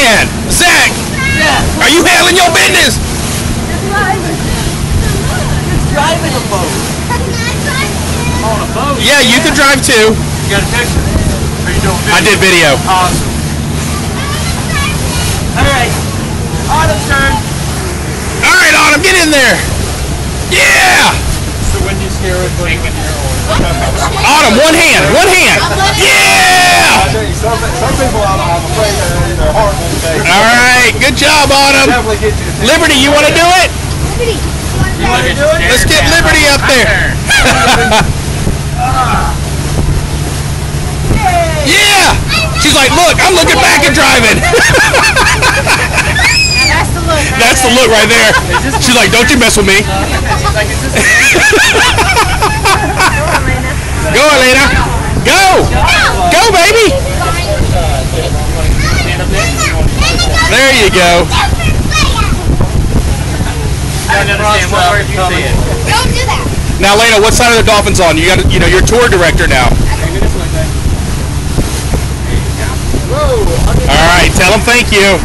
hand. Zach, are you handling your business? Driving a boat. On a boat? Yeah, you can drive too. You got a picture? Or you doing video? I did video. Awesome. Alright. Autumn's turn. Alright, Autumn, get in there. Yeah! So when you scare it, when Autumn, one hand, one hand. Yeah! Some people, I'm afraid their heart won't take. Alright, good job, Autumn. Definitely get you. Liberty, you want to do it? you want to do it? Let's get Liberty up there. Yeah! She's like, look, I'm looking back and driving. That's the look. That's the look right there. She's like, don't you mess with me. Go, Elena. Go. Go, baby. There you go. I don't understand what word you see it. Don't do that. Now, Elena, what side are the Dolphins on? You got, you're tour director now. All right, tell them thank you.